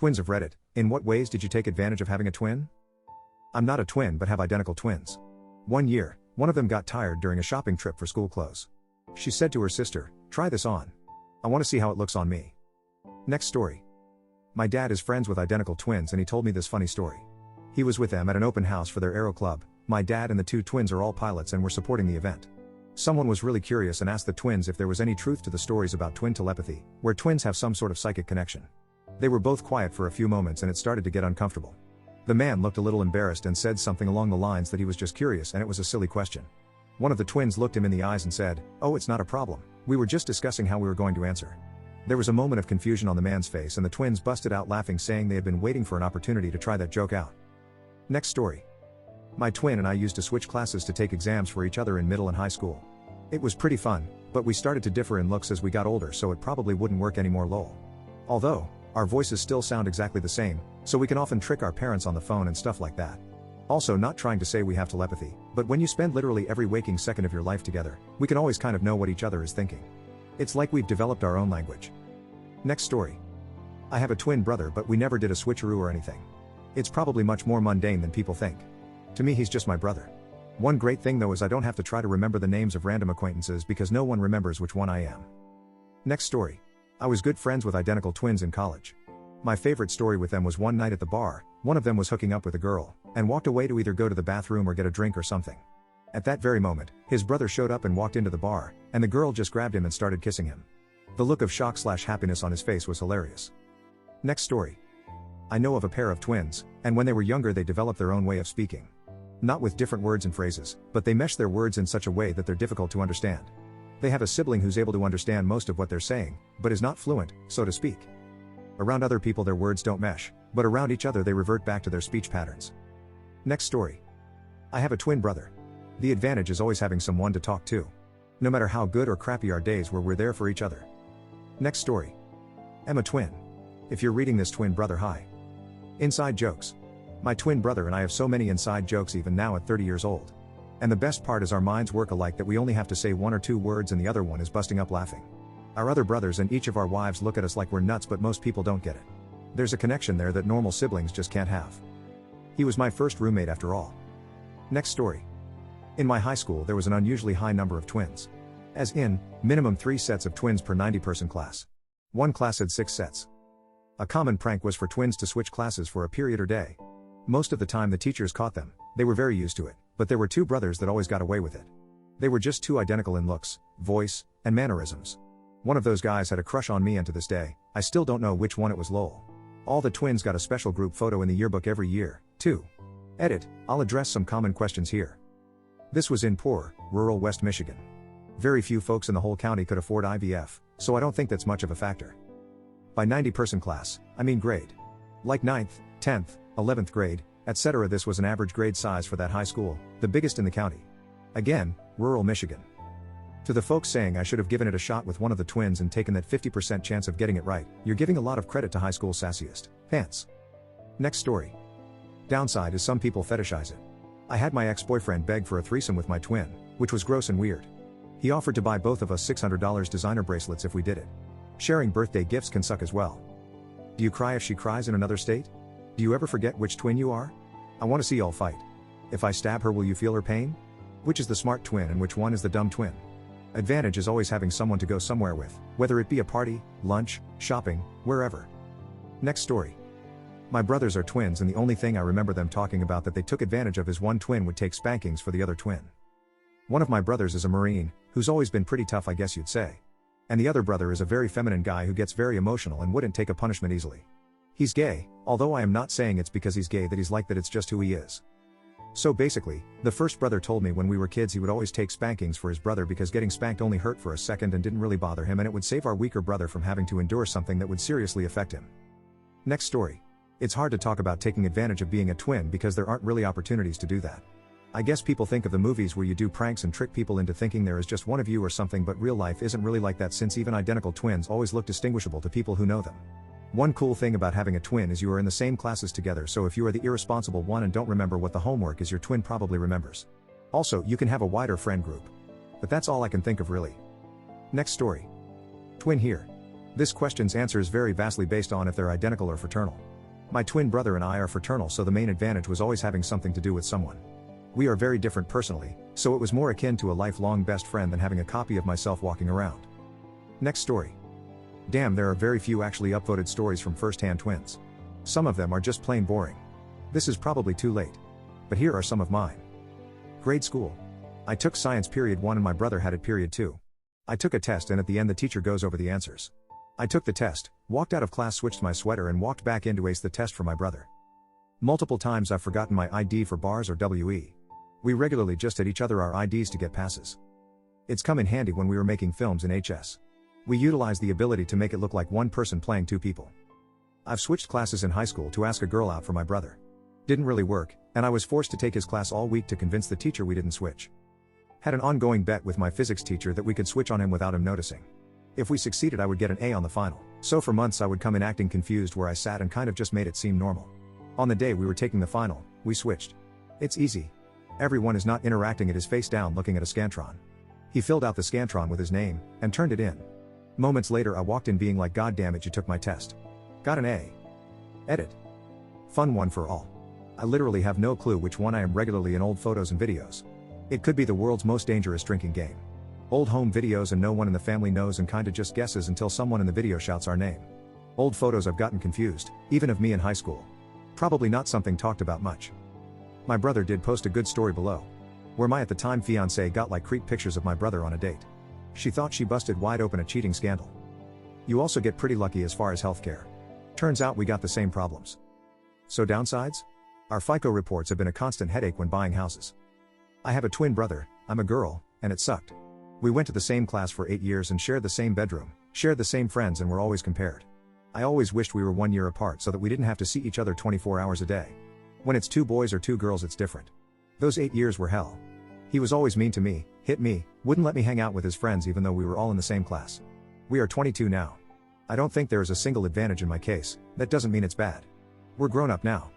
Twins of Reddit, in what ways did you take advantage of having a twin? I'm not a twin but have identical twins. One year, one of them got tired during a shopping trip for school clothes. She said to her sister, "Try this on. I want to see how it looks on me." Next story. My dad is friends with identical twins and he told me this funny story. He was with them at an open house for their aero club. My dad and the two twins are all pilots and were supporting the event. Someone was really curious and asked the twins if there was any truth to the stories about twin telepathy, where twins have some sort of psychic connection. They were both quiet for a few moments and it started to get uncomfortable. The man looked a little embarrassed and said something along the lines that he was just curious and it was a silly question. One of the twins looked him in the eyes and said, "Oh, it's not a problem. We were just discussing how we were going to answer." There was a moment of confusion on the man's face and the twins busted out laughing, saying they had been waiting for an opportunity to try that joke out. Next story. My twin and I used to switch classes to take exams for each other in middle and high school. It was pretty fun, but we started to differ in looks as we got older, so it probably wouldn't work anymore lol. Although, our voices still sound exactly the same, so we can often trick our parents on the phone and stuff like that. Also, not trying to say we have telepathy, but when you spend literally every waking second of your life together, we can always kind of know what each other is thinking. It's like we've developed our own language. Next story. I have a twin brother but we never did a switcheroo or anything. It's probably much more mundane than people think. To me he's just my brother. One great thing though is I don't have to try to remember the names of random acquaintances because no one remembers which one I am. Next story. I was good friends with identical twins in college. My favorite story with them was one night at the bar, one of them was hooking up with a girl, and walked away to either go to the bathroom or get a drink or something. At that very moment, his brother showed up and walked into the bar, and the girl just grabbed him and started kissing him. The look of shock/happiness on his face was hilarious. Next story. I know of a pair of twins, and when they were younger they developed their own way of speaking. Not with different words and phrases, but they mesh their words in such a way that they're difficult to understand. They have a sibling who's able to understand most of what they're saying, but is not fluent, so to speak. Around other people their words don't mesh, but around each other they revert back to their speech patterns. Next story. I have a twin brother. The advantage is always having someone to talk to. No matter how good or crappy our days were, we're there for each other. Next story. I'm a twin. If you're reading this, twin brother, hi. Inside jokes. My twin brother and I have so many inside jokes even now at 30 years old. And the best part is our minds work alike that we only have to say one or two words and the other one is busting up laughing. Our other brothers and each of our wives look at us like we're nuts, but most people don't get it. There's a connection there that normal siblings just can't have. He was my first roommate after all. Next story. In my high school there was an unusually high number of twins. As in, minimum 3 sets of twins per 90-person class. One class had 6 sets. A common prank was for twins to switch classes for a period or day. Most of the time the teachers caught them, they were very used to it, but there were 2 brothers that always got away with it. They were just too identical in looks, voice, and mannerisms. One of those guys had a crush on me and to this day, I still don't know which one it was lol. All the twins got a special group photo in the yearbook every year, too. Edit, I'll address some common questions here. This was in poor, rural West Michigan. Very few folks in the whole county could afford IVF, so I don't think that's much of a factor. By 90-person class, I mean grade. Like 9th, 10th, 11th grade, etc. This was an average grade size for that high school, the biggest in the county. Again, rural Michigan. To the folks saying I should have given it a shot with one of the twins and taken that 50% chance of getting it right, you're giving a lot of credit to high school sassiest pants. Next story. Downside is some people fetishize it. I had my ex-boyfriend beg for a threesome with my twin, which was gross and weird. He offered to buy both of us $600 designer bracelets if we did it. Sharing birthday gifts can suck as well. Do you cry if she cries in another state? Do you ever forget which twin you are? I want to see y'all fight. If I stab her, will you feel her pain? Which is the smart twin and which one is the dumb twin? Advantage is always having someone to go somewhere with, whether it be a party, lunch, shopping, wherever. Next story. My brothers are twins and the only thing I remember them talking about that they took advantage of is one twin would take spankings for the other twin. One of my brothers is a Marine, who's always been pretty tough, I guess you'd say. And the other brother is a very feminine guy who gets very emotional and wouldn't take a punishment easily. He's gay, although I am not saying it's because he's gay that he's like that, it's just who he is. So basically, the first brother told me when we were kids he would always take spankings for his brother because getting spanked only hurt for a second and didn't really bother him, and it would save our weaker brother from having to endure something that would seriously affect him. Next story. It's hard to talk about taking advantage of being a twin because there aren't really opportunities to do that. I guess people think of the movies where you do pranks and trick people into thinking there is just one of you or something, but real life isn't really like that, since even identical twins always look distinguishable to people who know them. One cool thing about having a twin is you are in the same classes together, so if you are the irresponsible one and don't remember what the homework is, your twin probably remembers. Also, you can have a wider friend group. But that's all I can think of really. Next story. Twin here. This question's answer is very vastly based on if they're identical or fraternal. My twin brother and I are fraternal, so the main advantage was always having something to do with someone. We are very different personally, so it was more akin to a lifelong best friend than having a copy of myself walking around. Next story. Damn, there are very few actually upvoted stories from first-hand twins. Some of them are just plain boring. This is probably too late. But here are some of mine. Grade school. I took science period 1 and my brother had it period 2. I took a test and at the end the teacher goes over the answers. I took the test, walked out of class, switched my sweater and walked back in to ace the test for my brother. Multiple times I've forgotten my ID for bars or WE. We regularly just had each other our IDs to get passes. It's come in handy when we were making films in HS. We utilized the ability to make it look like one person playing two people. I've switched classes in high school to ask a girl out for my brother. Didn't really work, and I was forced to take his class all week to convince the teacher we didn't switch. Had an ongoing bet with my physics teacher that we could switch on him without him noticing. If we succeeded I would get an A on the final, so for months I would come in acting confused where I sat and kind of just made it seem normal. On the day we were taking the final, we switched. It's easy. Everyone is not interacting, it is face down looking at a Scantron. He filled out the Scantron with his name, and turned it in. Moments later I walked in being like, God damn it, you took my test. Got an A. Edit. Fun one for all. I literally have no clue which one I am regularly in old photos and videos. It could be the world's most dangerous drinking game. Old home videos and no one in the family knows and kinda just guesses until someone in the video shouts our name. Old photos I've gotten confused, even of me in high school. Probably not something talked about much. My brother did post a good story below. Where my at the time fiancée got like creep pictures of my brother on a date. She thought she busted wide open a cheating scandal. You also get pretty lucky as far as healthcare. Turns out we got the same problems. So downsides? Our FICO reports have been a constant headache when buying houses. I have a twin brother, I'm a girl, and it sucked. We went to the same class for 8 years and shared the same bedroom, shared the same friends and were always compared. I always wished we were 1 year apart so that we didn't have to see each other 24 hours a day. When it's 2 boys or 2 girls it's different. Those 8 years were hell. He was always mean to me, hit me, wouldn't let me hang out with his friends even though we were all in the same class. We are 22 now. I don't think there is a single advantage in my case, that doesn't mean it's bad. We're grown up now.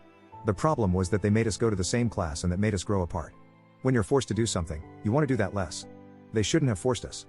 The problem was that they made us go to the same class and that made us grow apart. When you're forced to do something, you want to do that less. They shouldn't have forced us.